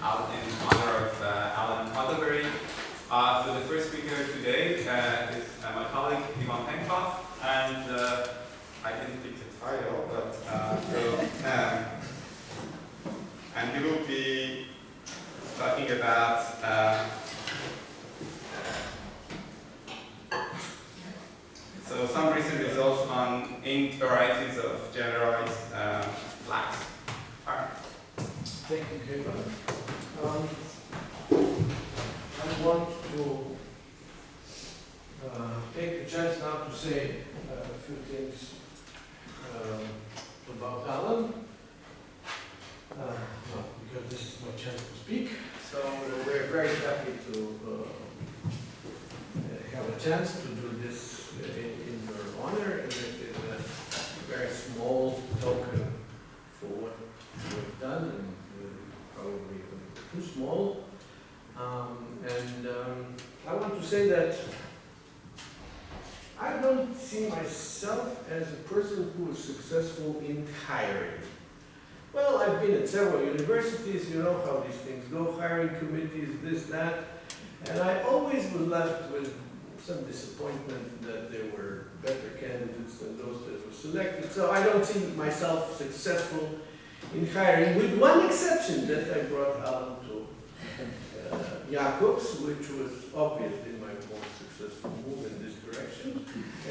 in honor of Alan Huckleberry. So the first speaker today is my colleague Penkov, and I didn't pick the title, but and he will be talking about so some recent results on ind-varieties of generalized flags. All right. Thank you, Kevin. I want to take the chance now to say a few things about Alan, because this is my chance to speak. So we're very happy to have a chance to do this in your honor, and it is a very small token for what we've done, and probably too small. I want to say that I don't see myself as a person who is successful in hiring. Well, I've been at several universities, you know how these things go, hiring committees, this, that, and I always was left with some disappointment that there were better candidates than those that were selected. So I don't see myself successful in hiring, with one exception that I brought Alan to Jacobs, which was obviously my most successful move in this direction.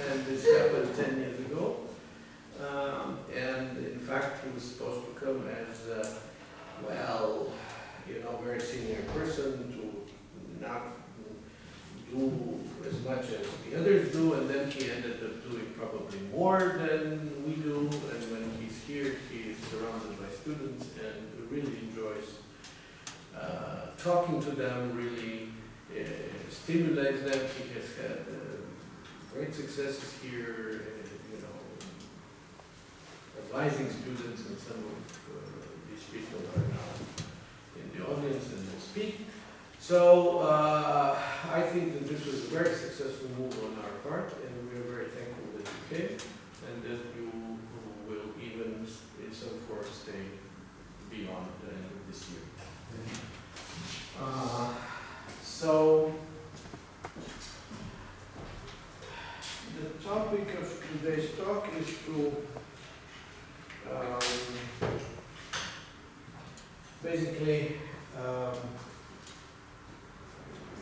And this happened 10 years ago. And in fact, he was supposed to come as, well, you know, very senior person to not do as much as the others do, and then he ended up doing probably more than we do. And when he's here, he is surrounded by students and really enjoys talking to them, really stimulates them. He has had great successes here, you know, advising students, and some of these people are now in the audience and will speak. So I think that this was a very successful move on our part, and we are very thankful that you came, and that you will even in some form stay beyond the end of this year. So the topic of today's talk is to basically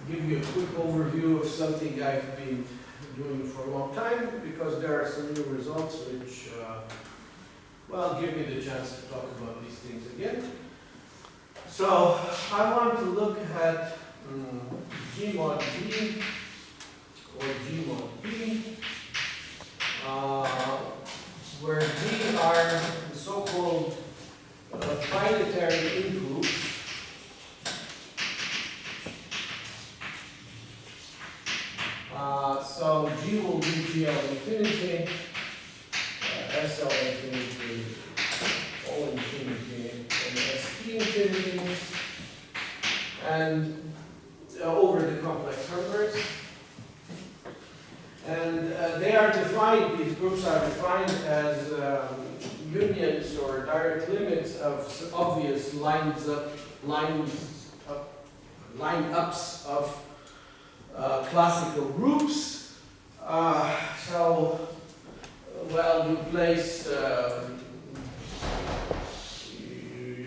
give you a quick overview of something I've been doing for a long time, because there are some new results which, well, give me the chance to talk about these things again. So I want to look at G mod B or G mod P, where G are the so-called finitary inputs. So G will be GL infinity, SL infinity, O infinity, and ST infinity, and over the complex numbers. And they are defined, these groups are defined as unions or direct limits of obvious lineups of classical groups. Well, you place, you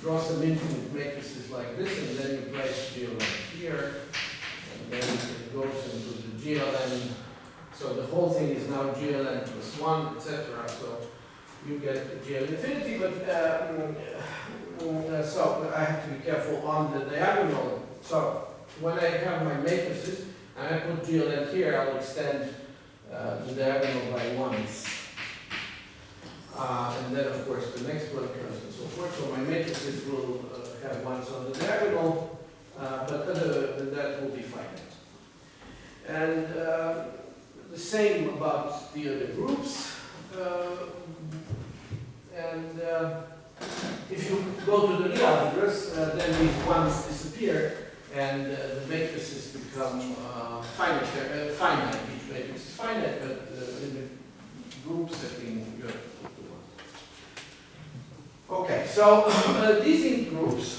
draw some infinite matrices like this, and then you place GLN here, and then it goes into the GLN. So the whole thing is now GLN plus 1, etc. So you get GL infinity, but so I have to be careful on the diagonal. So when I have my matrices and I put GLN here, I'll extend the diagonal by ones. And then, of course, the next one comes and so forth. So my matrices will have ones on the diagonal, but other than that will be finite. And the same about the other groups. If you go to the real algebras, then these ones disappear, and the matrices become finite. Each matrix is finite, but in the group setting, you have to put the one. Okay, so these groups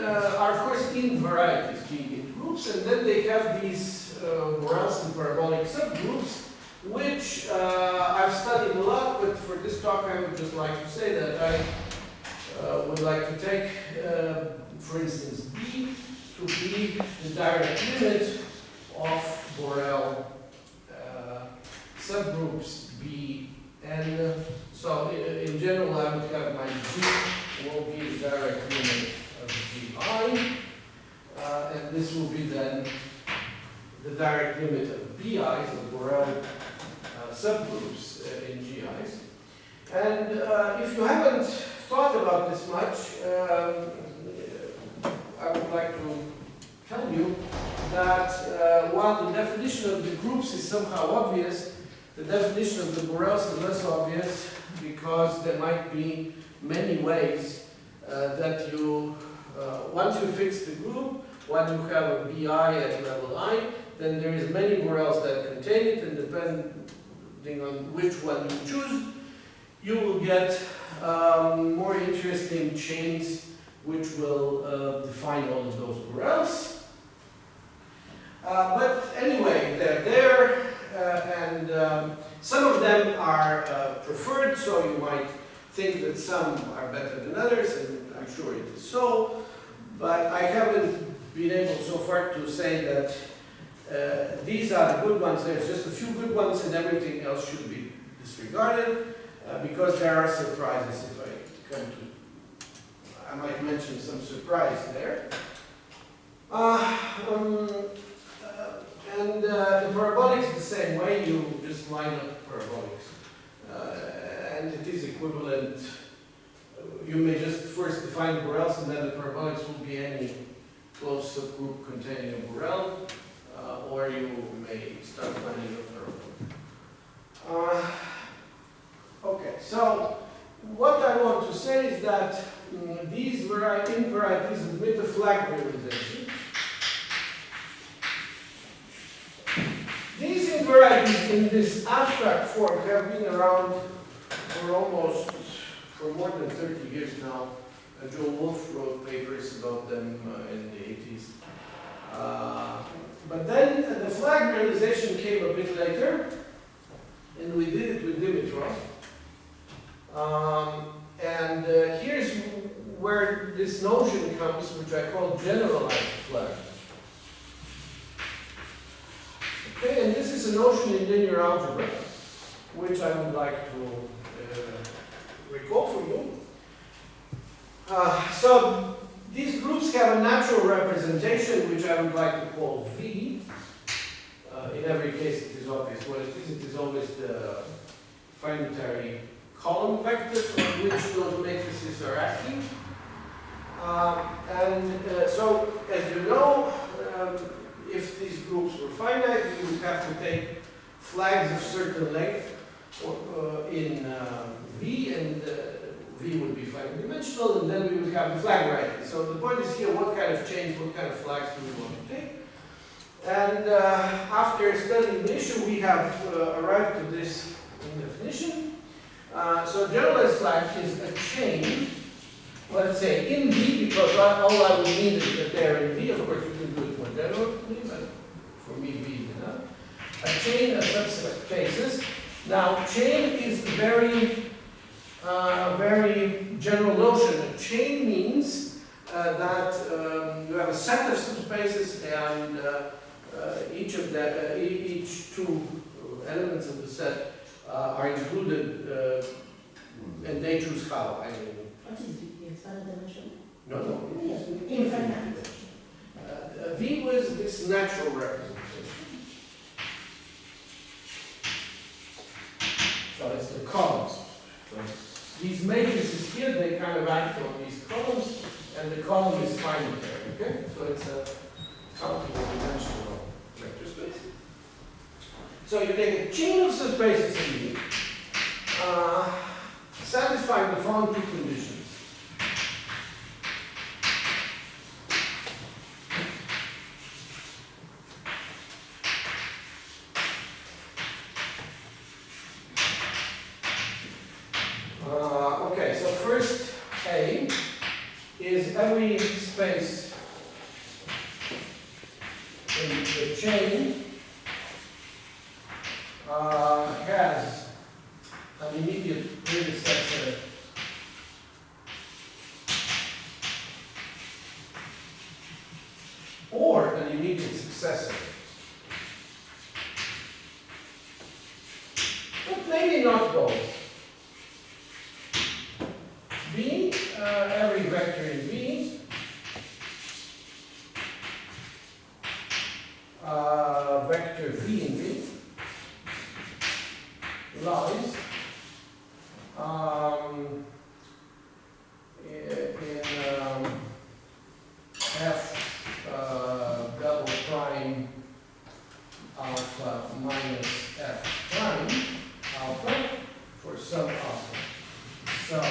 are of course ind-varieties, being in groups, and then they have these Morales and parabolic subgroups, which I've studied a lot, but for this talk I would just like to say that I would like to take, for instance, B to be the direct limit of Borel subgroups B, and so in general I would have my G will be the direct limit of GI, and this will be then the direct limit of BIs, of Borel subgroups in GIs. And if you haven't thought about this much, I would like to tell you that while the definition of the groups is somehow obvious, the definition of the Borels is less obvious because there might be many ways that you, once you fix the group, when you have a BI at level I, then there is many Borels that contain it, and depending on which one you choose, you will get more interesting chains which will define all of those Borels. But anyway, they're there, and some of them are preferred, so you might think that some are better than others, and I'm sure it is so, but I haven't been able so far to say that these are the good ones. There's just a few good ones and everything else should be disregarded, because there are surprises if I come to. I might mention some surprise there. And the parabolics the same way, you just line up parabolics. And it is equivalent. You may just first define the Borels, and then the parabolics will be any closed subgroup containing a Borel, or you may start lining up parabolic. Okay, so what I want to say is that these ind-varieties admit a flag realization. These ind-varieties in this abstract form have been around for more than 30 years now. Joe Wolf wrote papers about them in the 80s. But then the flag realization came a bit later, and we did it with Dimitrov. And here's where this notion comes, which I call generalized flag. Okay, and this is a notion in linear algebra, which I would like to recall for you. So these groups have a natural representation, which I would like to call V. In every case, it is obvious what it is. It is always the finitary column vectors on which those matrices are acting. So, as you know, if these groups were finite, we would have to take flags of certain length in V, and V would be finite dimensional, and then we would have the flag variety. So the point is here, what kind of chains, what kind of flags do we want to take? And after studying the issue, we have arrived to this definition. So generalized flag is a chain, let's say in V, because all I would need is that they're in V. Of course, you can do it more generally, but for me, V is enough. A chain of subset cases. Now, chain is a very general notion. A chain means that you have a set of subspaces, and each two elements of the set are included, and they choose how. I mean, what is infinite dimension? No, it's an infinite dimension. V was this natural representation. So it's the columns. So these matrices here, they kind of act on these columns, and the column is finitary. Okay, so it's a countable dimensional vector space. So you take a chain of subspaces in V, satisfying the following two conditions. Okay, so first A is every space in the chain has an immediate predecessor or an immediate successor. But maybe not both. V, every vector in V, vector V in V, lies in F double prime alpha minus F prime alpha for some alpha. So,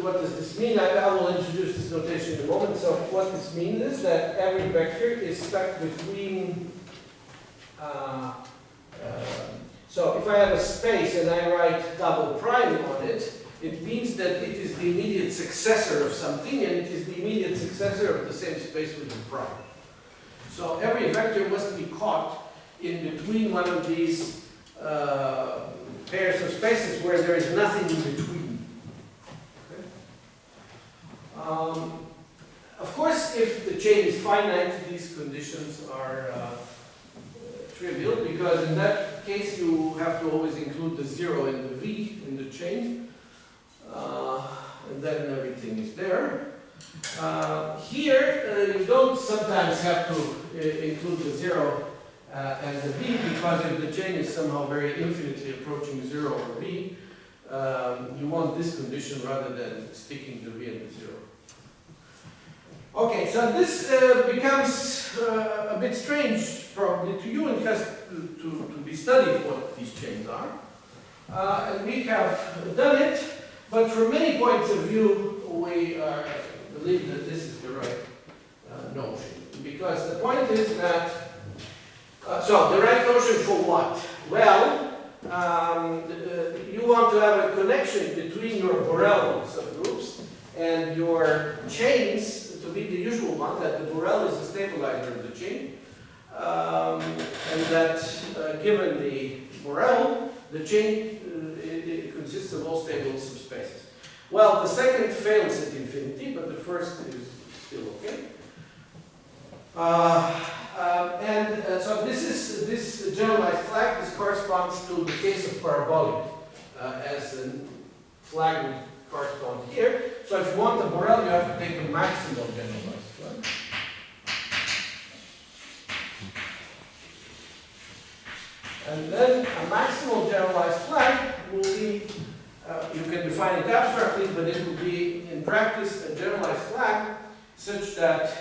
what does this mean? I will introduce this notation in a moment. So what this means is that every vector is stuck between, so if I have a space and I write double prime on it, it means that it is the immediate successor of something, and it is the immediate successor of the same space with the prime. So every vector must be caught in between one of these pairs of spaces where there is nothing in between. Of course, if the chain is finite, these conditions are trivial, because in that case you have to always include the 0 and the V in the chain, and then everything is there. Here, you don't sometimes have to include the 0 and the V, because if the chain is somehow very infinitely approaching 0 or V, you want this condition rather than sticking the V and the 0. Okay, so this becomes a bit strange probably to you, and has to be studied what these chains are. And we have done it, but from many points of view, we believe that this is the right notion. Because the point is that, so the right notion for what? Well, you want to have a connection between your Borel subgroups and your chains to be the usual one, that the Borel is the stabilizer of the chain, and that given the Borel, the chain it consists of all stable subspaces. Well, the second fails at infinity, but the first is still okay. So this generalized flag, this corresponds to the case of parabolic, as a flag would correspond here. So if you want the Borel, you have to take a maximal generalized flag. And then a maximal generalized flag will be, you can define it abstractly, but it will be in practice a generalized flag such that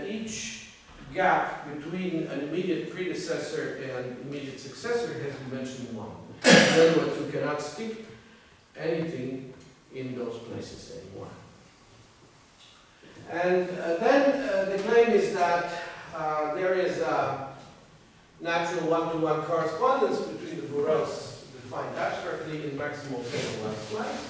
each gap between an immediate predecessor and immediate successor has dimension 1. In other words, you cannot stick anything in those places anymore. And then the claim is that there is a natural one-to-one correspondence between the Borels defined abstractly in maximal generalized flags,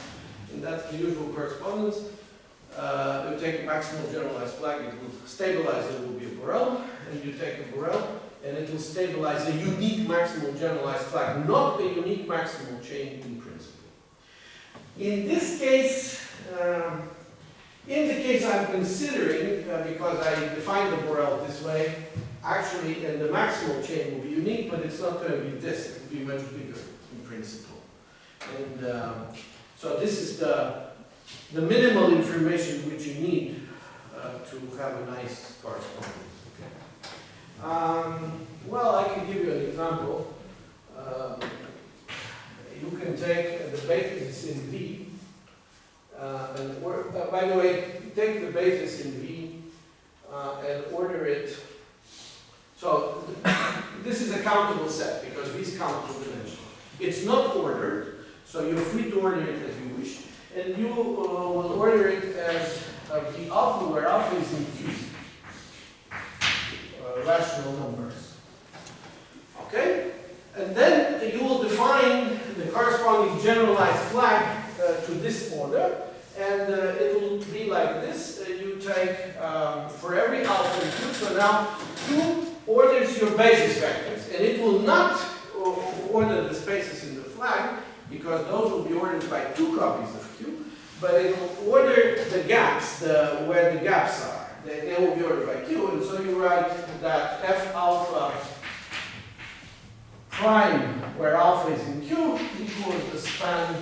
and that's the usual correspondence. You take a maximal generalized flag, it will stabilize, it will be a Borel, and you take a Borel, and it will stabilize a unique maximal generalized flag, not a unique maximal chain in principle. In this case, in the case I'm considering, because I defined the Borel this way, actually, and the maximal chain will be unique, but it's not going to be this, it will be much bigger in principle. And so this is the minimal information which you need to have a nice correspondence. Okay. Well, I can give you an example. You can take the basis in V, and by the way, take the basis in V and order it. So this is a countable set because V is countable dimension. It's not ordered, so you're free to order it as you wish, and you will order it as the alpha, where alpha is in Q, rational numbers. Okay? And then you will define the corresponding generalized flag to this order, and it will be like this. You take for every alpha in Q, so now Q orders your basis vectors, and it will not order the spaces in the flag, because those will be ordered by 2 copies of Q, but it will order the gaps, where the gaps are. They will be ordered by Q, and so you write that F alpha prime, where alpha is in Q, equals the span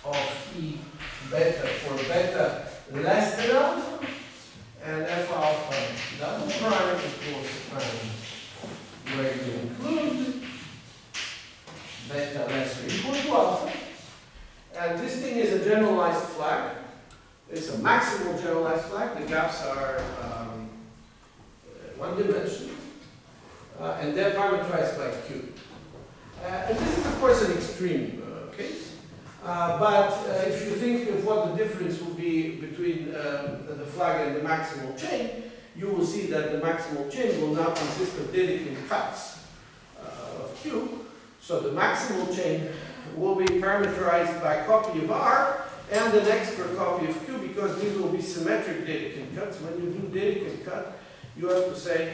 of E beta for beta less than alpha, and F alpha double prime equals span where you include beta less or equal to alpha. And this thing is a generalized flag. It's a maximal generalized flag. The gaps are one dimensional. And they're parameterized by Q. And this is, of course, an extreme case. But if you think of what the difference will be between the flag and the maximal chain, you will see that the maximal chain will now consist of Dedekind cuts of Q. So the maximal chain will be parameterized by copy of R and an extra copy of Q, because these will be symmetric Dedekind cuts. When you do Dedekind cut, you have to say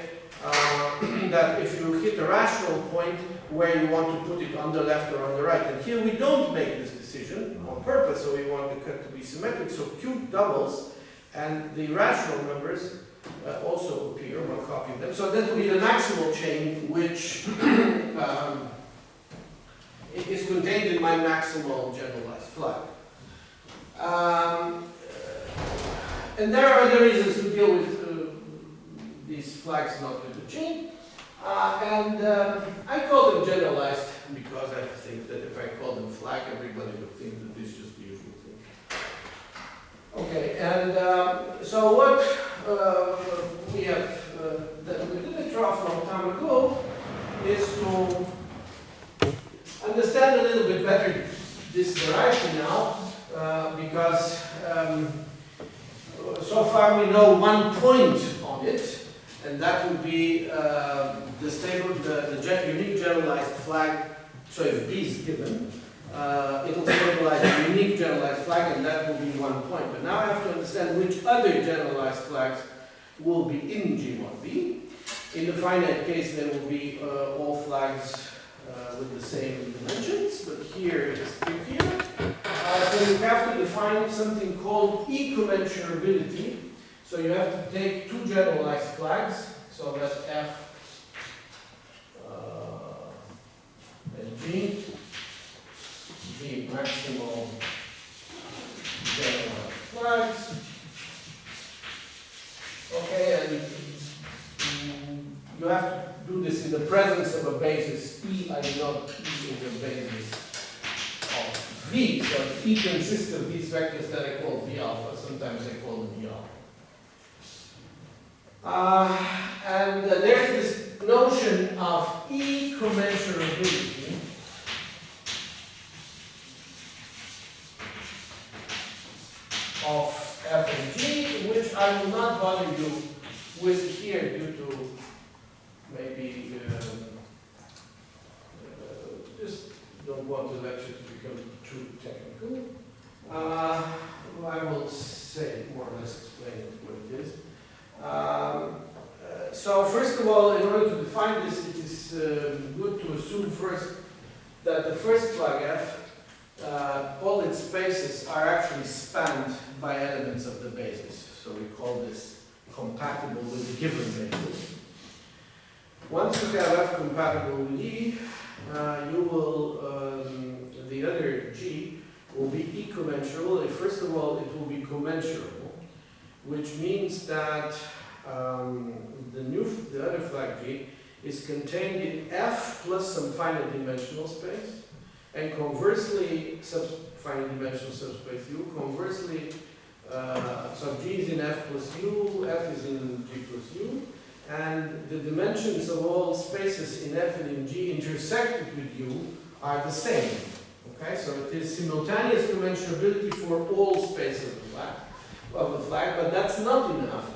that if you hit a rational point, where you want to put it on the left or on the right. And here we don't make this decision on purpose, so we want the cut to be symmetric. So Q doubles, and the rational numbers also appear, one copy of them. So that will be the maximal chain, which is contained in my maximal generalized flag. And there are other reasons to deal with these flags not with the chain. I call them generalized because I think that if I call them flag, everybody would think that this is just the usual thing. Okay, and so what we have that we did draw a long time ago is to understand a little bit better this variety now, because so far we know one point on it, and that would be the stable, the unique generalized flag. So if B is given, it will stabilize a unique generalized flag, and that will be 1 point. But now I have to understand which other generalized flags will be in G1B. In the finite case, there will be all flags with the same dimensions, but here it's trickier. So you have to define something called e-commensurability. So you have to take 2 generalized flags, so that F and G be maximal generalized flags. Okay, and you have to do this in the presence of a basis E, I do not E is a basis of V. So E consists of these vectors that I call V alpha, sometimes I call them V alpha. And there's this notion of e-commensurability. Of F and G, which I will not bother you with here due to maybe just don't want the lecture to become too technical. I will say, more or less explain what it is. So first of all, in order to define this, it is good to assume first that the first flag F, all its spaces are actually spanned by elements of the basis. So we call this compatible with the given basis. Once you have F compatible with E, you will, the other G will be e-commensurable. First of all, it will be commensurable, which means that the other flag G is contained in F plus some finite dimensional space, and conversely, finite dimensional subspace U. Conversely, so G is in F plus U, F is in G plus U, and the dimensions of all spaces in F and in G intersected with U are the same. Okay, so it is simultaneous commensurability for all spaces of the flag, but that's not enough,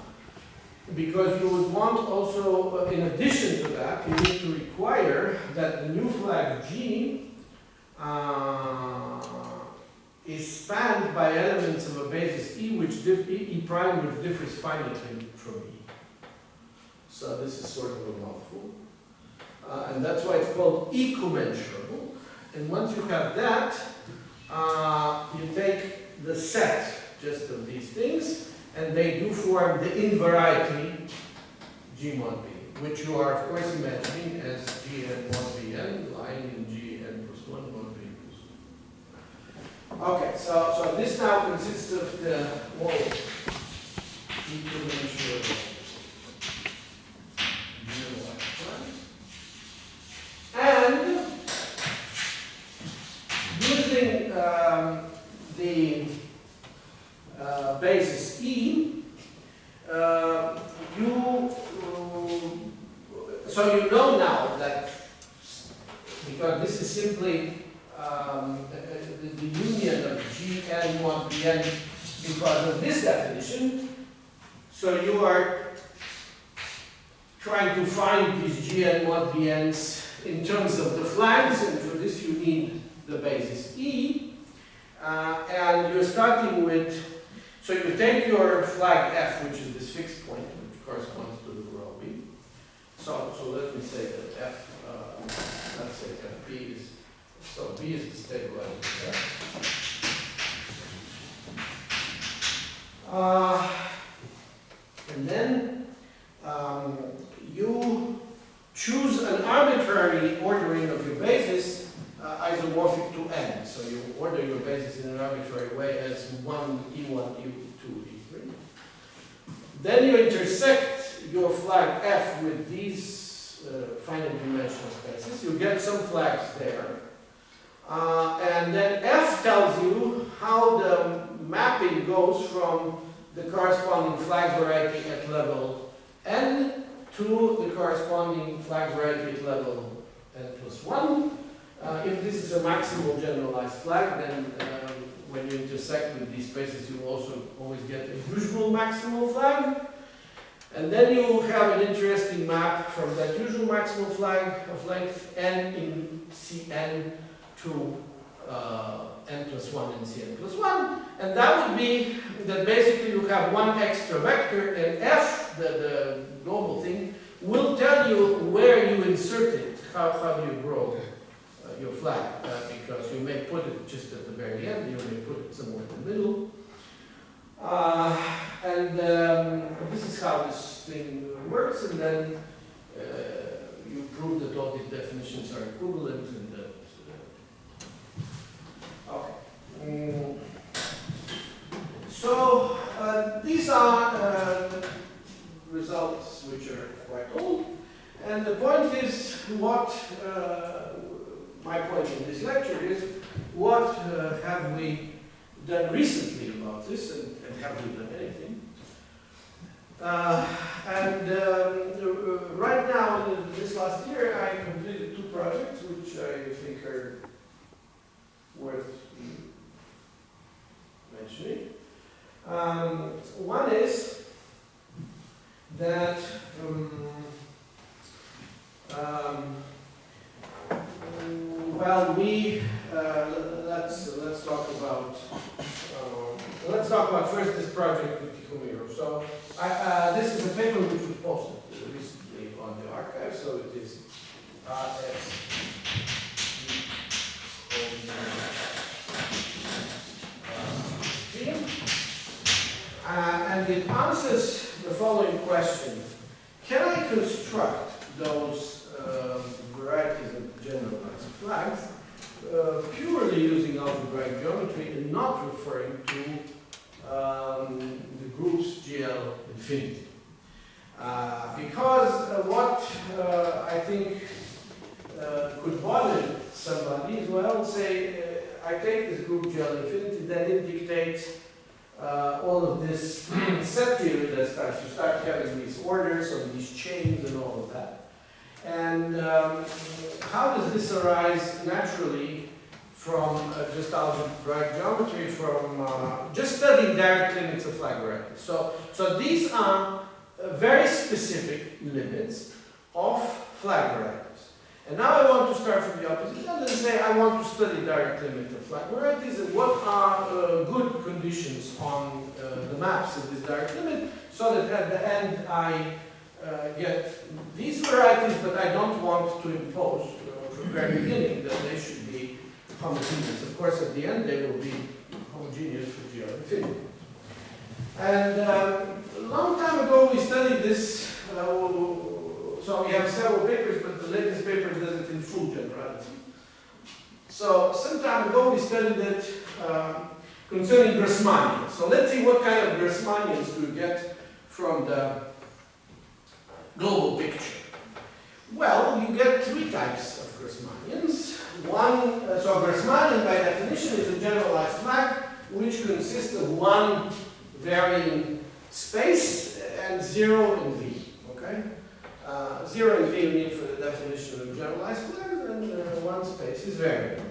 because you would want also, in addition to that, you need to require that the new flag G is spanned by elements of a basis E, E prime, which differs finitely from E. So this is sort of a mouthful. And that's why it's called E-commensurable. And once you have that, you take the set just of these things, and they do form the in-variety G mod B, which you are, of course, imagining as Gn mod Bn lying in Gn plus 1 mod B plus 1. Okay, so this now consists of the whole E-commensurable generalized class. And using the basis E, so you know now that, because this is simply the union of Gn mod Bn because of this definition, so you are trying to find these Gn mod Bn's in terms of the flags, and for this you need the basis E, and you're starting with, so you take your flag F, which is this fixed point, which corresponds to the row B. So let me say that F, let's say Fb is, so B is the stabilizer there. And then you choose an arbitrary ordering of your basis isomorphic to n. So you order your basis in an arbitrary way as 1, E1, E2, E3. Then you intersect your flag F with these finite dimensional spaces. You get some flags there. And then F tells you how the mapping goes from the corresponding flag variety at level n to the corresponding flag variety at level n plus 1. If this is a maximal generalized flag, then when you intersect with these spaces, you also always get a usual maximal flag. And then you have an interesting map from that usual maximal flag of length n in Cn to n plus 1 and Cn plus 1. And that would be that basically you have one extra vector, and F, the global thing, will tell you where you insert it, how do you grow your flag, because you may put it just at the very end, you may put it somewhere in the middle. This is how this thing works, and then you prove that all these definitions are equivalent, and okay. So these are results which are quite old, and the point is what my point in this lecture is, what have we done recently about this, and have we done anything? Right now, this last year, I completed 2 projects which I think are worth mentioning. One is that well, we let's talk about first this project with Tikhomiro. So this is a paper which was posted recently on the archive. So it is and it answers the following question: can I construct those varieties of generalized flags purely using algebraic geometry and not referring to the groups GL infinity? Because what I think could bother somebody is, well, say I take this group GL infinity, then it dictates all of this set theory that starts. You start having these orders on these chains and all of that. And how does this arise naturally from just algebraic geometry, from just studying direct limits of flag varieties? So these are very specific limits of flag varieties. And now I want to start from the opposite end and say I want to study direct limit of flat varieties and what are good conditions on the maps of this direct limit, so that at the end I get these varieties, but I don't want to impose from the very beginning that they should be homogeneous. Of course, at the end they will be homogeneous for GR infinity. And a long time ago we studied this. So we have several papers, but the latest paper does it in full generality. So some time ago we studied it concerning Grassmannians. So let's see what kind of Grassmannians do you get from the global picture. Well, you get three types of Grassmannians. One, so Grassmannian by definition is a generalized flag which consists of one varying space and 0 in V. Okay? 0 in V you need for the definition of generalized flags, and one space is variable.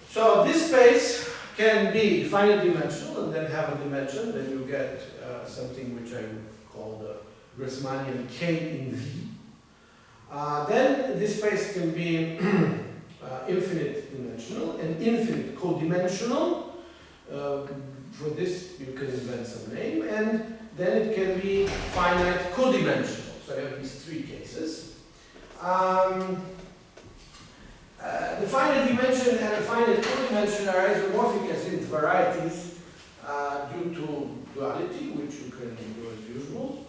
So this space can be finite dimensional and then have a dimension, then you get something which I would call the Grassmannian K in V. Then this space can be infinite dimensional and infinite codimensional. For this you can invent some name, and then it can be finite codimensional. So I have these three cases. The finite dimension and the finite codimension are isomorphic as ind-varieties due to duality, which you can do as usual,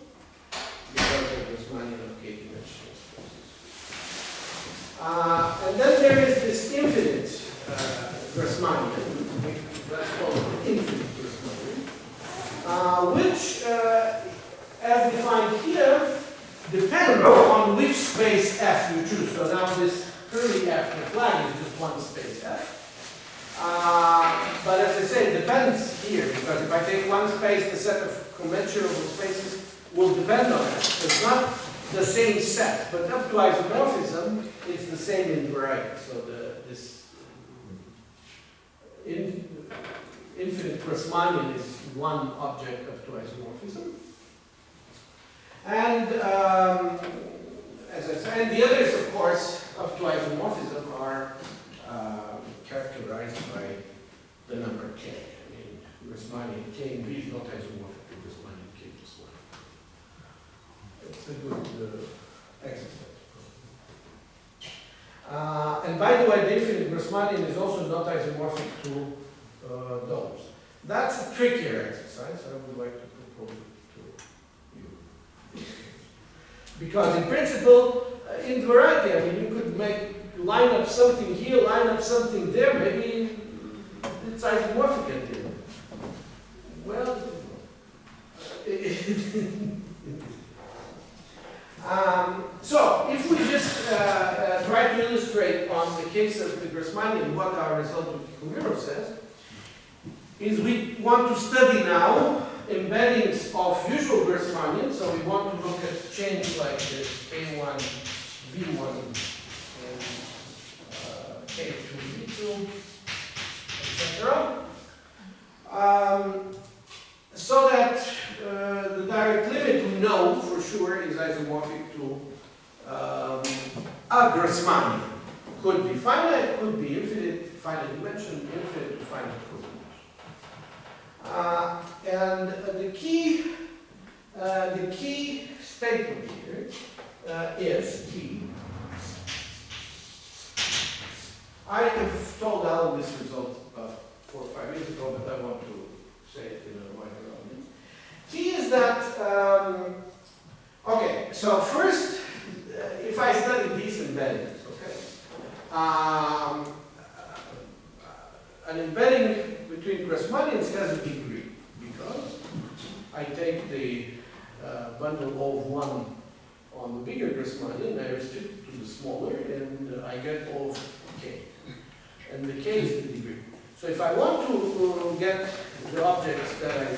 because of this Grassmannian of k-dimensional spaces. And then there is this infinite Grassmannian, let's call it infinite Grassmannian, which, as defined here, depends on which space F you choose. So now this curly F, the flag, is just one space F. But as I say, it depends here, because if I take one space, the set of commensurable spaces will depend on it. It's not the same set, but up to isomorphism, it's the same ind-variety. So this infinite Grassmannian is one object up to isomorphism. And as I said, and the others, of course, up to isomorphism are characterized by the number k. I mean, Grassmannian k in V is not isomorphic to Grassmannian k plus 1. It's a good exercise. And by the way, the infinite Grassmannian is also not isomorphic to those. That's a trickier exercise. I would like to propose it to you. Because in principle, ind-variety, I mean, you could line up something here, line up something there, maybe it's isomorphic at the end. Well, so if we just try to illustrate on the case of the Grassmannian what our result with Kumiro says, is we want to study now embeddings of usual Grassmannian, so we want to look at change like this, K1, V1, and K2, V2, etc. So that the direct limit we know for sure is isomorphic to a Grassmannian. Could be finite, could be infinite, finite dimension, infinite to finite codimension. And the key statement here is key. I have told Alan this result about 4 or 5 years ago, but I want to say it in a wider audience. Key is that, okay, so first, if I study these embeddings, okay, an embedding between Grassmannians has a degree, because I take the bundle O of 1 on the bigger Grassmannian, I restrict it to the smaller, and I get O of k. And the k is the degree. So if I want to get the objects that I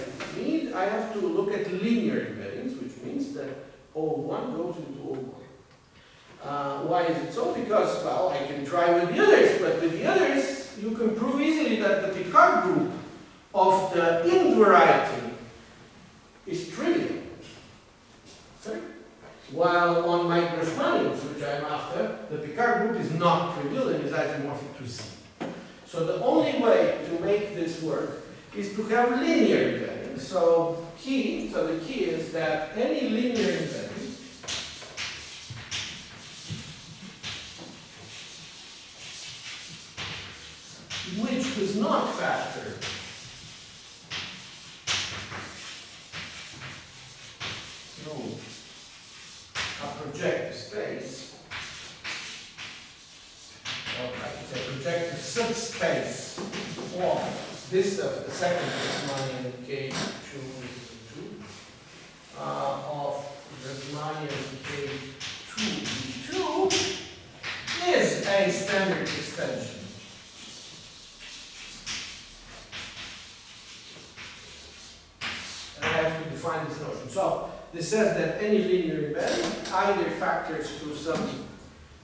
need, I have to look at linear embeddings, which means that O1 goes into O1. Why is it so? Because, well, I can try with the others, but with the others, you can prove easily that the Picard group of the ind-variety is trivial. Okay? While on my Grassmannians, which which I'm after, the Picard group is not trivial and is isomorphic to Z. So the only way to make this work is to have linear embedding. So the key is that any linear embedding which does not factor through a projective space, or I could say projective subspace of this of the second Grassmannian K2 of Grassmannian K2 is a standard extension. And I have to define this notion. So this says that any linear embedding either factors through some.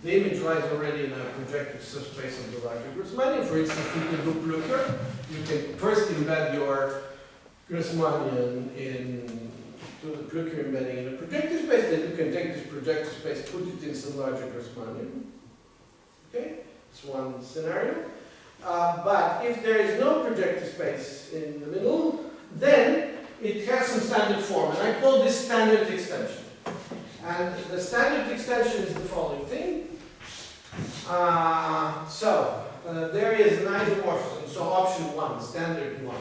The image lies already in a projective subspace of the larger Grassmannian. For instance, you can do Blöcher. You can first embed your Grassmannian to the Blöcher embedding in a projective space. Then you can take this projective space, put it in some larger Grassmannian. Okay, it's one scenario. But if there is no projective space in the middle, then it has some standard form, and I call this standard extension. And the standard extension is the following thing. There is an isomorphism. So option 1, standard 1,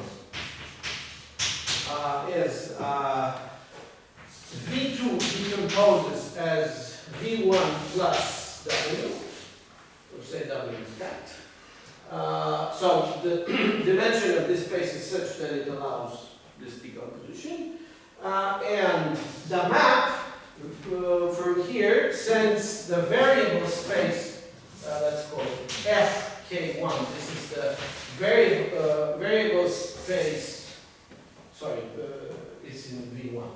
is V2 decomposes as V1 plus W. We'll say W is cat. So the dimension of this space is such that it allows this decomposition. And the map from here sends the variable space, let's call it FK1. This is the variable space, it's in V1.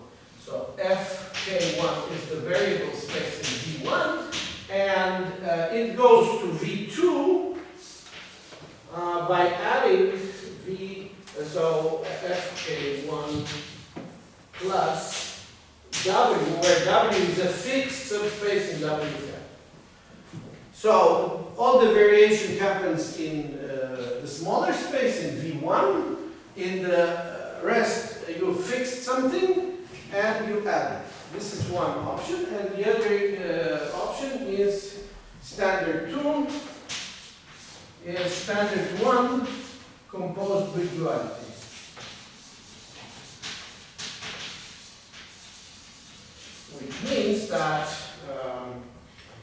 So FK1 is the variable space in V1, and it goes to V2 by adding so FK1 plus W, where W is a fixed subspace in W. So all the variation happens in the smaller space in V1. In the rest, you fixed something and you add it. This is one option, and the other option is standard 2 is standard 1 composed with duality. Which means that,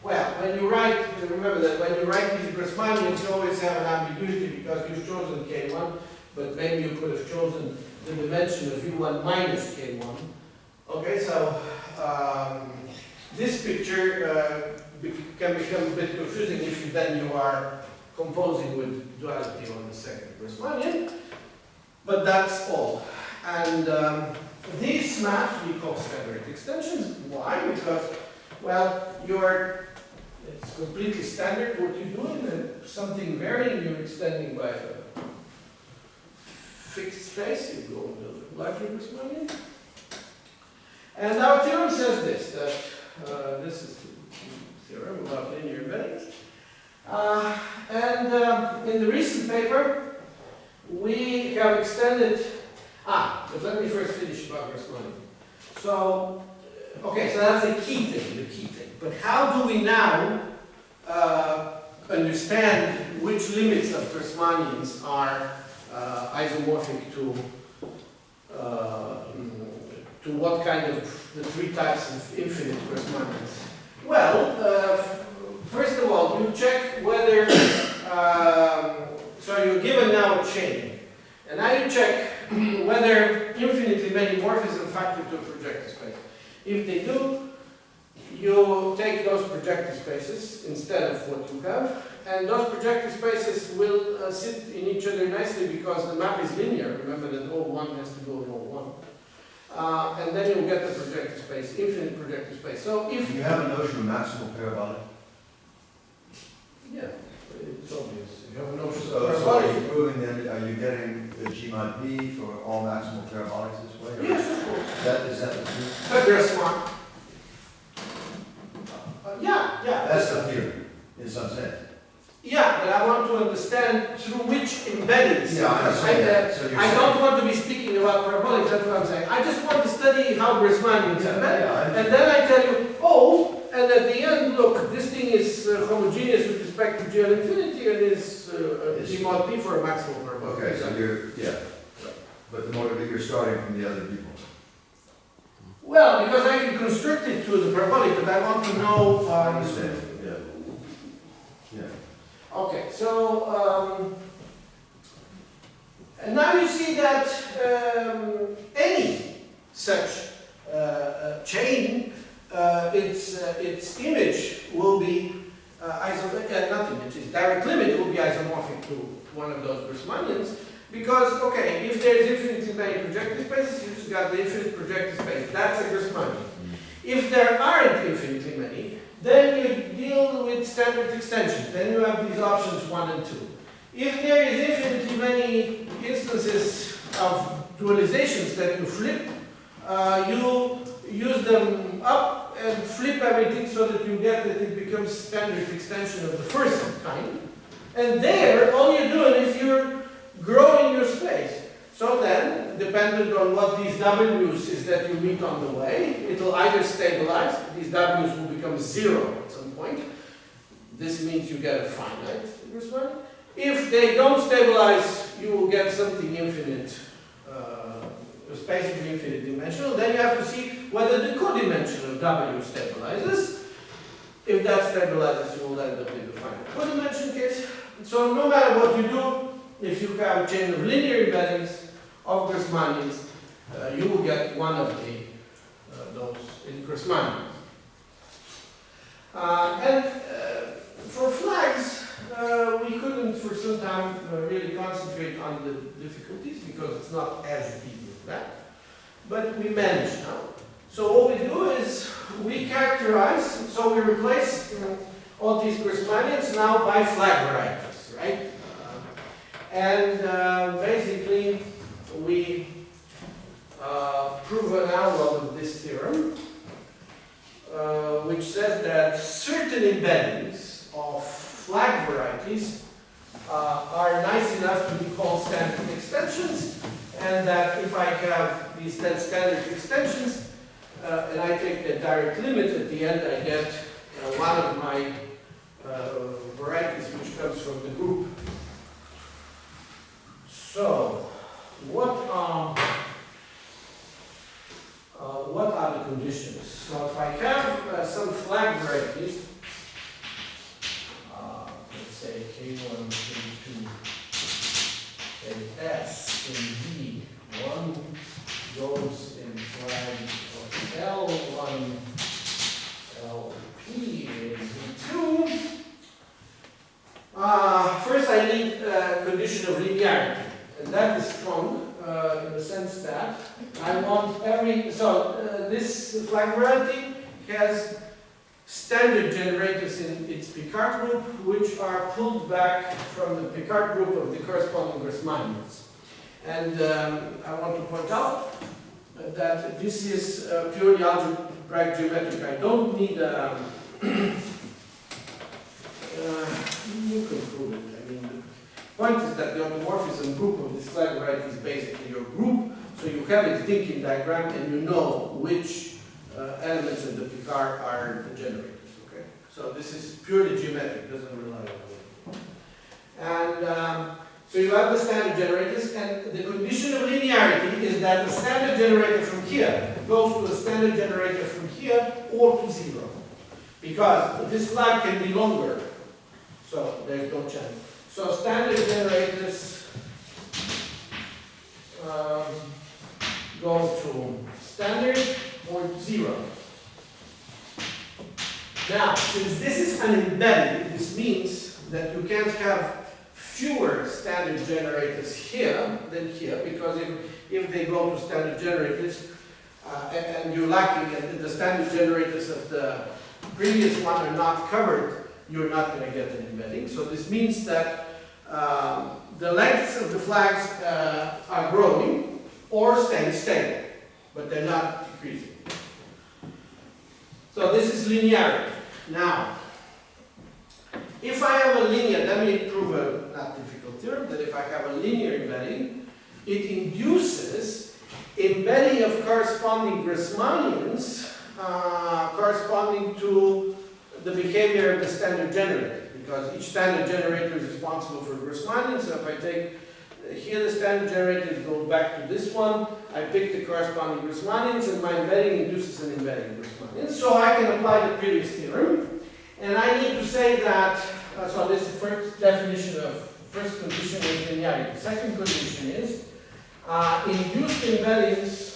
when you write, remember that when you write these Grassmannians, you always have an ambiguity because you've chosen K1, but maybe you could have chosen the dimension of V1 minus K1. Okay, so this picture can become a bit confusing if you are composing with duality on the second Grassmannian, but that's all. And these maps we call standard extensions. Why? Because, it's completely standard what you do, and something varying you're extending by a fixed space, you go into the larger Grassmannian. And our theorem says this, that this is the theorem about linear embeddings. In the recent paper, we have extended. But let me first finish about Grassmannian. So that's the key thing. But how do we now understand which limits of Grassmannians are isomorphic to what kind of the three types of infinite Grassmannians? Well, first of all, you check whether, so you're given now a chain, and now you check whether infinitely many morphisms factor to a projective space. If they do, you take those projective spaces instead of what you have, and those projective spaces will sit in each other nicely because the map is linear. Remember that O1 has to go in O1. And then you'll get the projective space, infinite projective space. So if you have a notion of maximal parabolic. Yeah, it's obvious. You have a notion of So are parabolic. you proving then, are you getting the G mod P for all maximal parabolics this way? Or Yes, of course. is that the truth? But they're smart. Yeah. I want to understand through which embeddings. Yeah, I understand that. So you're I saying- don't want to be speaking about parabolics, that's what I'm saying. I just want to study how Grassmannians embed, Yeah, and then I tell you, oh, and at the end, look, this thing is homogeneous with respect to GL infinity and is G mod P for a maximal parabolic. Okay, so yeah. But the motive, you're starting from the other people. Well, because I can construct it to the parabolic, but I want to know. I understand, yeah. Yeah. Okay, so and now you see that any such chain, its image will be not image, its direct limit will be isomorphic to one of those Grassmannians. Because, okay, if there's infinitely many projective spaces, you just got the infinite projective space. That's a Grassmannian. If there aren't infinitely many, then you deal with standard extensions. Then you have these options 1 and 2. If there is infinitely many instances of dualizations that you flip, you use them up and flip everything so that you get that it becomes standard extension of the first kind. And there, all you're doing is you're growing your space. So then, dependent on what these W's is that you meet on the way, it will either stabilize, these W's will become 0 at some point. This means you get a finite Grassmannian. If they don't stabilize, you will get something infinite, basically infinite dimensional. Then you have to see whether the codimension of W stabilizes. If that stabilizes, you will end up in the finite codimension case. So no matter what you do, if you have a chain of linear embeddings of Grassmannians, you will get one of those in Grassmannians. And for flags, we couldn't for some time really concentrate on the difficulties because it's not as deep as that. But we manage now. So what we do is we characterize, so we replace all these Grassmannians now by flag varieties, right? And basically, we prove an outlaw of this theorem, which says that certain embeddings of flag varieties are nice enough to be called standard extensions, and that if I have these 10 standard extensions, and I take the direct limit at the end, I get one of my varieties which comes from the group. So, what are the conditions? So if I have some flag varieties, let's say K1, K2, S, and V, one goes in flags of L1, LP, and V2. First I need a condition of linearity. And that is strong in the sense that I want this flag variety has standard generators in its Picard group, which are pulled back from the Picard group of the corresponding Grassmannians. And I want to point out that this is purely algebraic geometric. I don't need you can prove it. I mean, the point is that the automorphism group of this flag variety is basically your group, so you have its thinking diagram and you know which elements of the Picard are the generators. Okay, so this is purely geometric, doesn't rely on it. And so you have the standard generators, and the condition of linearity is that the standard generator from here goes to a standard generator from here or to 0, because this flag can be longer, so there's no chance. So standard generators go to standard or 0. Now, since this is an embedding, this means that you can't have fewer standard generators here than here, because if they go to standard generators and you're lacking, and the standard generators of the previous one are not covered, you're not going to get an embedding. So this means that the lengths of the flags are growing or staying stable, but they're not decreasing. So this is linearity. Now, if I have a linear, let me prove a not difficult theorem, that if I have a linear embedding, it induces embedding of corresponding Grassmannians corresponding to the behavior of the standard generator, because each standard generator is responsible for Grassmannian. So if I take here the standard generator goes back to this one, I pick the corresponding Grassmannians, and my embedding induces an embedding Grassmannian. So I can apply the previous theorem, and I need to say that, so this is the first definition of, first condition is linearity. Second condition is induced embeddings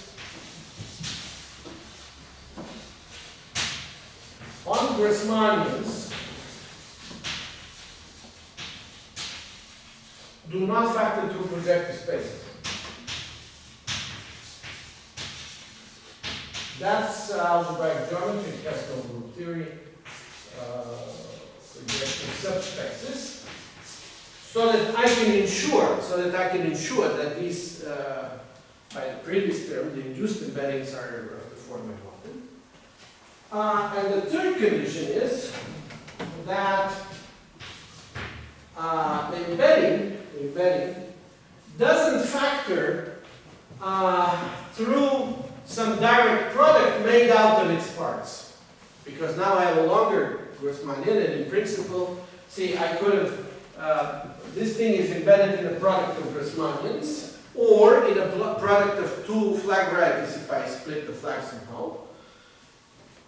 on Grassmannians do not factor through projective spaces. That's algebraic geometry, it has no group theory, projective subspaces, so that I can ensure that these, by the previous term, the induced embeddings are of the form I wanted. And the third condition is that the embedding doesn't factor through some direct product made out of its parts. Because now I have a longer Grassmannian, and in principle, see, I could have, this thing is embedded in a product of Grassmannians, or in a product of two flag varieties if I split the flag somehow.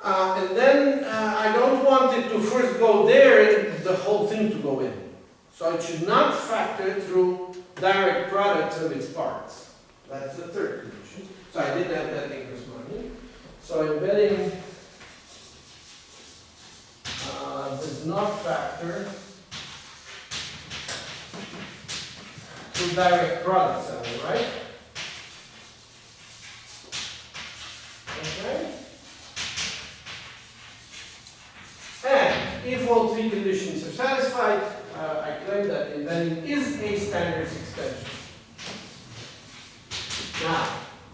And then I don't want it to first go there and the whole thing to go in. So it should not factor through direct products of its parts. That's the third condition. So I didn't have that in Grassmannian. So embedding does not factor through direct products, right? Okay. And if all three conditions are satisfied, I claim that embedding is a standard extension. Now,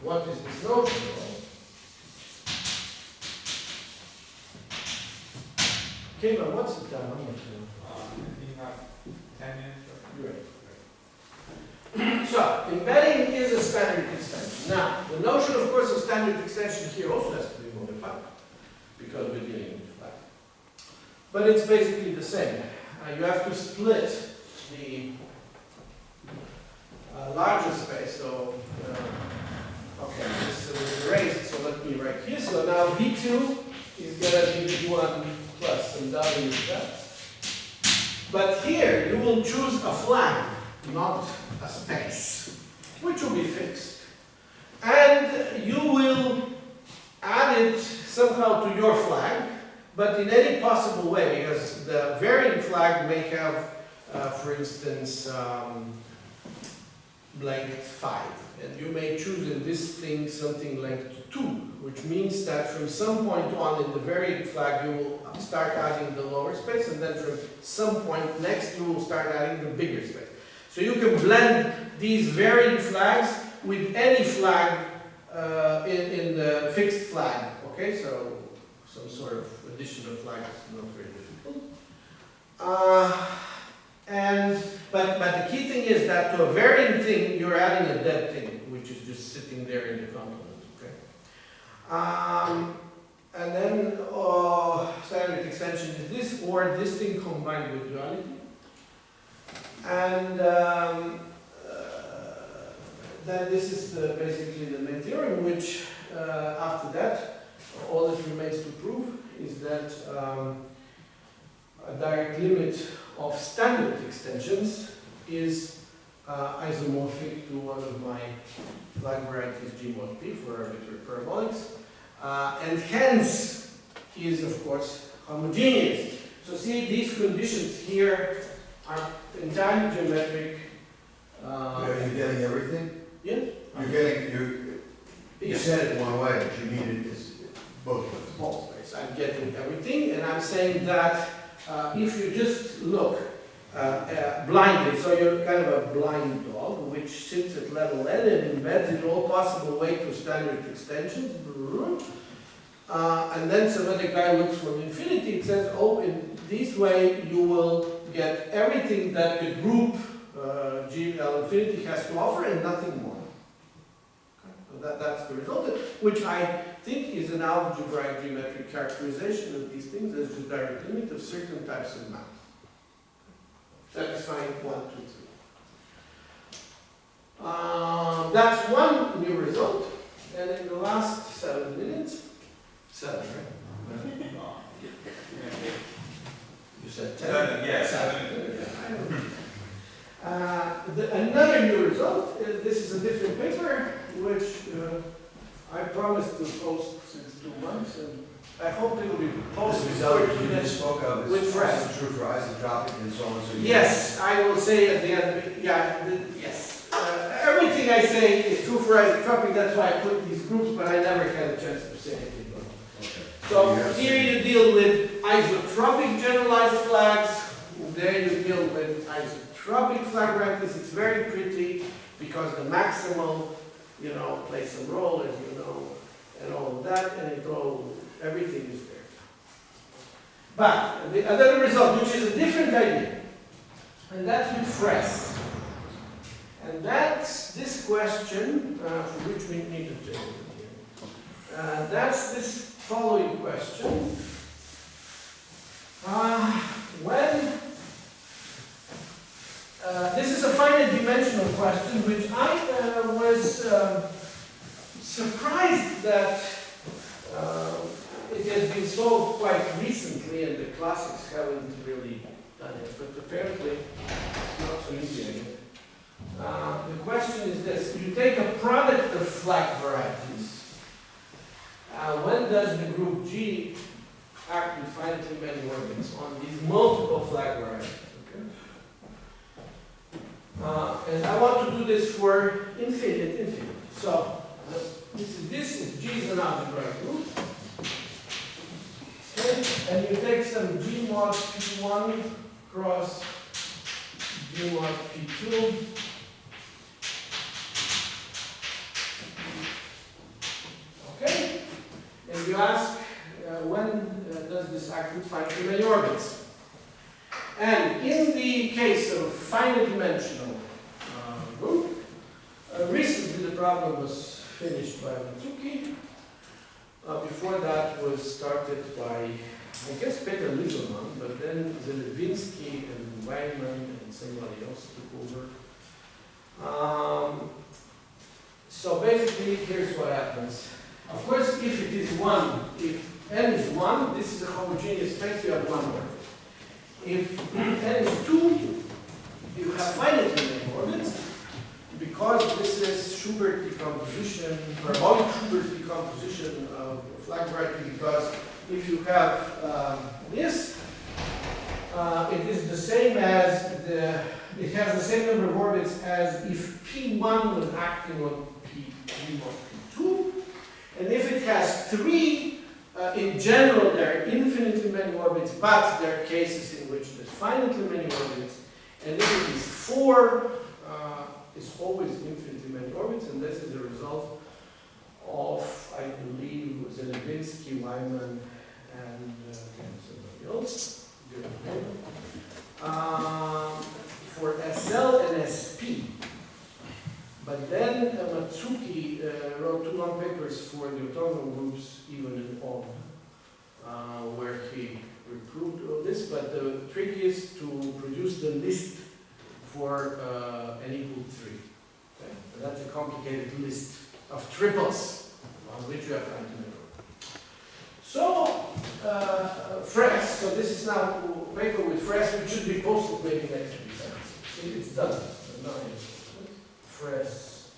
what is this notion of? Okay, but what's the time? You have 10 minutes. Right. So, embedding is a standard extension. Now, the notion, of course, of standard extension here also has to be modified, because we're dealing with flag. But it's basically the same. You have to split the larger space. So, okay, this is erased, so let me write here. So now V2 is going to be V1 plus some W with that. But here, you will choose a flag, not a space, which will be fixed. And you will add it somehow to your flag, but in any possible way, because the varying flag may have, for instance, length 5. And you may choose in this thing something length 2, which means that from some point on in the varying flag, you will start adding the lower space, and then from some point next, you will start adding the bigger space. So you can blend these varying flags with any flag in the fixed flag. Okay, so some sort of addition of flags is not very difficult. But the key thing is that to a varying thing, you're adding a dead thing, which is just sitting there in the complement. Okay. And then standard extension is this, or this thing combined with duality. And then this is basically the main theorem, which after that, all that remains to prove is that a direct limit of standard extensions is isomorphic to one of my flag varieties G mod P for arbitrary parabolics, and hence is of course homogeneous. So see, these conditions here are entirely geometric. Are you getting everything? Yes? You said it one way, but you mean it is both ways. Both ways. I'm getting everything, and I'm saying that if you just look blindly, so you're kind of a blind dog, which sits at level n and embeds in all possible ways to standard extensions, and then some other guy looks from infinity, it says, oh, in this way you will get everything that the group GL infinity has to offer and nothing more. So that's the result, which I think is an algebraic geometric characterization of these things as the direct limit of certain types of maps. Satisfying 1, 2, 3. That's one new result, and in the last 7 minutes, 7, right? You said 10? Yes. 7. Another new result, this is a different paper, which I promised to post since 2 months, and I hope it will be This posted result for you just spoke of with is Fred. also true for isotropic and so on. So you- Yes, I will say at the end, yes. Everything I say is true for isotropic, that's why I put these groups, but I never had a chance to say anything about it. Okay. So Yes. here you deal with isotropic generalized flags, there you deal with isotropic flag brackets. It's very pretty because the maximal, plays some role, as you know, and all of that, and everything is there. But the other result, which is a different idea, and that's with Fress. And that's this question, for which we need to take here. That's this following question. This is a finite dimensional question, which I was surprised that it has been solved quite recently, and the classics haven't really done it. But apparently, it's not so easy again. The question is this: you take a product of flag varieties. When does the group G act with finitely many orbits on these multiple flag varieties? Okay? And I want to do this for infinite. So this is G is an algebraic group. Okay? And you take some G mod P1 cross G mod P2. Okay? And you ask, when does this act with finitely many orbits? And in the case of finite dimensional group, recently the problem was finished by Matsuki. Before that was started by, I guess, Peter Lieberman, but then Zelevinsky and Weinman and somebody else took over. So basically, here's what happens. Of course, if it is 1, if n is 1, this is a homogeneous space, you have 1 orbit. If n is 2, you have finitely many orbits, because this is Schubert decomposition, parabolic Schubert decomposition of flag variety, because if you have this, it is the same as it has the same number of orbits as if P1 was acting on P1 or P2. And if it has 3, in general there are infinitely many orbits, but there are cases in which there's finitely many orbits. And if it is 4, it's always infinitely many orbits, and this is a result of, I believe, Zelevinsky, Weinman, and somebody else. For SL and SP. But then Matsuki wrote 2 long papers for the orthogonal groups, even in OM, where he reproved all this. But the trick is to produce the list for n equal 3. Okay? So that's a complicated list of triples on which you have finite number. So Fress. So this is now a paper with Fress, which should be posted maybe next week. See, it's done. Fress.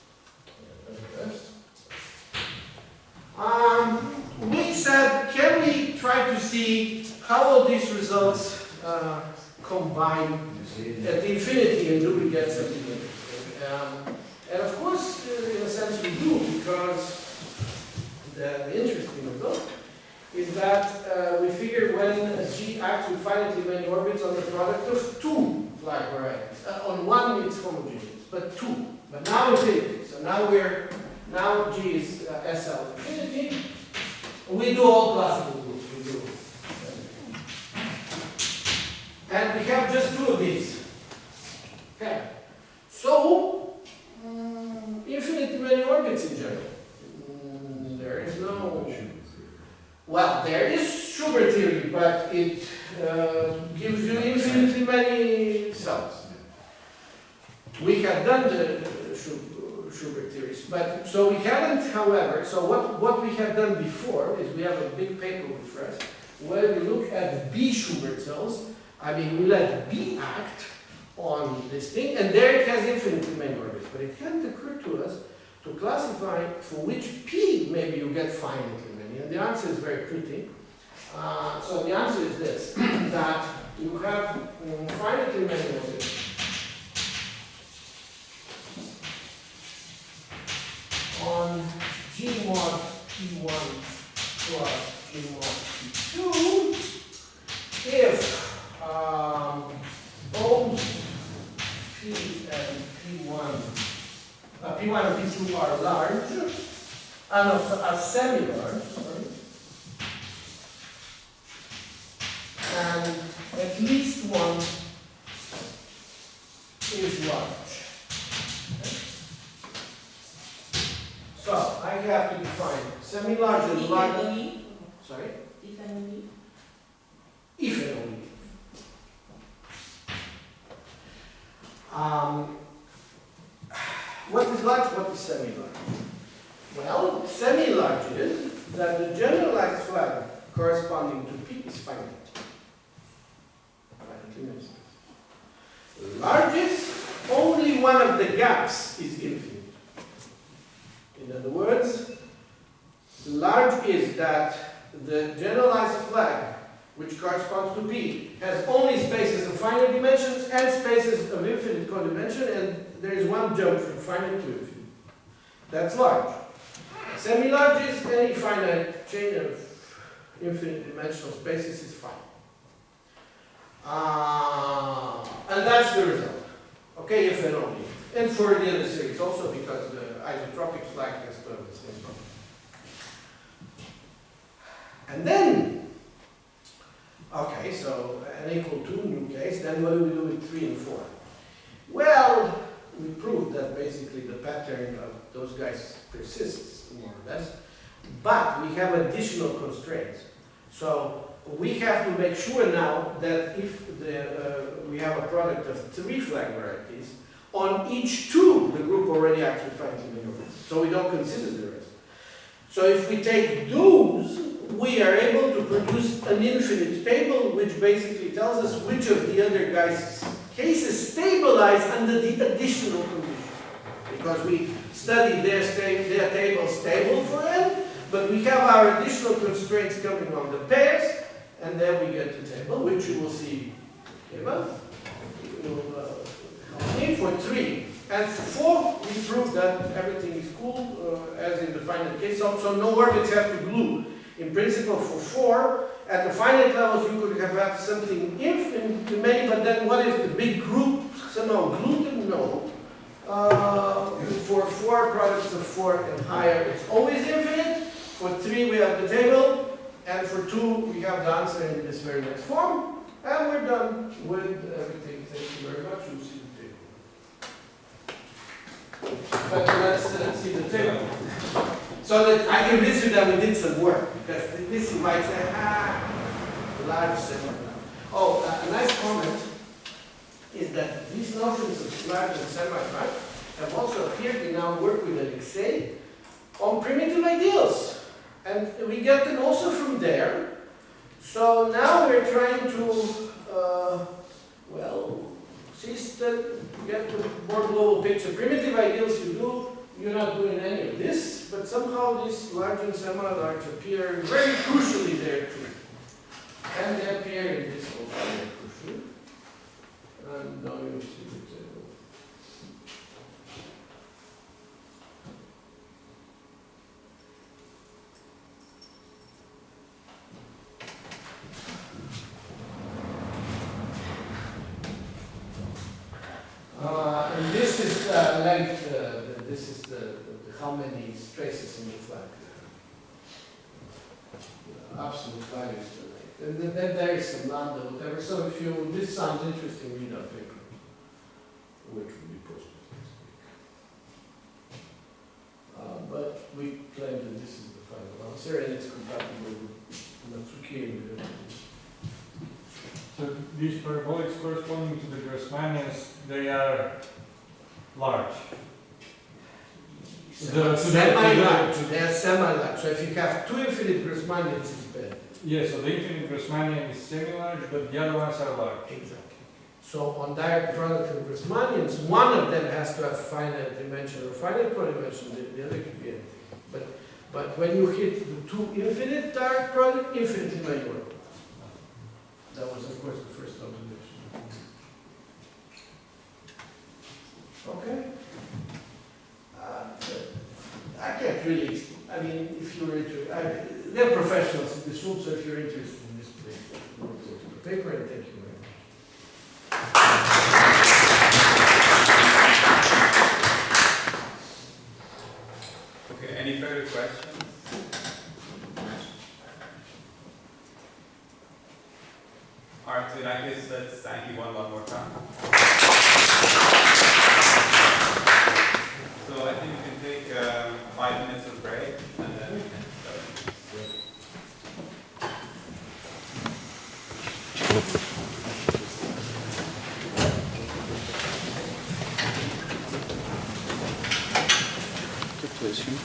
We said, can we try to see how all these results combine at infinity, and do we get something interesting? And of course, in a sense we do, because the interesting result is that we figure when G acts with finitely many orbits on the product of 2 flag varieties. On 1 it's homogeneous, but 2. But now infinity. So now now G is SL infinity. We do all classical groups. We do. And we have just 2 have. So, infinitely many orbits in general. There is no. Well, there is Schubert theory, but it gives you infinitely many cells. We have done the Schubert theories, but so we haven't, however, so what we have done before is we have a big paper with us where we look at B Schubert cells. I mean, we let B act on this thing, and there it has infinitely many orbits, but it hadn't occurred to us to classify for which P maybe you get finitely many, and the answer is very pretty. So the answer is this, that you have finitely many orbits on G mod P1 plus G mod P2 if both P and P1 and P2 are large, are semi-large, sorry, and at least one is large. So I have to define semi-large and large. Sorry? If and only. If and only. What is large? What is semi-large? Well, semi-large is that the generalized flag corresponding to P is finite. Large is only one of the gaps is infinite. In other words, large is that the generalized flag, which corresponds to P, has only spaces of finite dimensions and spaces of infinite codimension, and there is one jump from finite to infinite. That's large. Semi-large is any finite chain of infinite dimensional spaces is fine. And that's the result. Okay, if and only. And for the other series also, because the isotropic flag has to have the same problem. And then, okay, so n equal 2, new case, then what do we do with 3 and 4? Well, we proved that basically the pattern of those guys persists, more or less, but we have additional constraints. So we have to make sure now that if we have a product of 3 flag varieties, on each 2, the group already acts with finitely many orbits. So we don't consider the rest. So if we take those, we are able to produce an infinite table, which basically tells us which of the other guys' cases stabilize under the additional condition. Because we studied their table stable for n, but we have our additional constraints coming on the pairs, and then we get the table, which you will see. Okay, well, for 3. And for 4, we prove that everything is cool, as in the finite case, so no orbits have to glue. In principle, for 4, at the finite levels, you could have had something infinite many, but then what if the big group somehow glued them? No. For 4 products of 4 and higher, it's always infinite. For 3, we have the table, and for 2, we have the answer in this very next form. And we're done with everything. Thank you very much. You'll see the table. But let's see the table. So that I convince you that we did some work, because this you might say, large semi. Oh, a nice comment is that these notions of large and semi-large have also appeared in our work with Alexei on primitive ideals. And we get them also from there. So now we're trying to, get the more global picture. Primitive ideals you're not doing any of this, but somehow these large and semi-large appear very crucially there too. And they appear in this also very crucially. And now you see the table. And this is the length, this is the how many traces in the flag. The absolute value is the length. And then there is some lambda, whatever. So if this sounds interesting, read our paper. which will be posted next week. But we claim that this is the final answer, and it's compatible with Matsuki and So these parabolics corresponding to the Grassmannians, they are large. semi-large. They are semi-large. So if you have two infinite Grassmannians, it's bad. Yes, so the infinite Grassmannian is semi-large, but the other ones are large. Exactly. So on direct product of Grassmannians, one of them has to have finite dimension or finite co-dimension, the other could be anything. But when you hit the two infinite direct product, infinitely minor. That was, of course, the first observation. Okay. I can't really, I mean, if you're interested, they're professionals in this room, so if you're interested in this, please go to the paper, and thank you very much. Okay, any further questions? Alright, so in that case, let's thank you one more time. So I think we can take 5 minutes of break, and then we can start.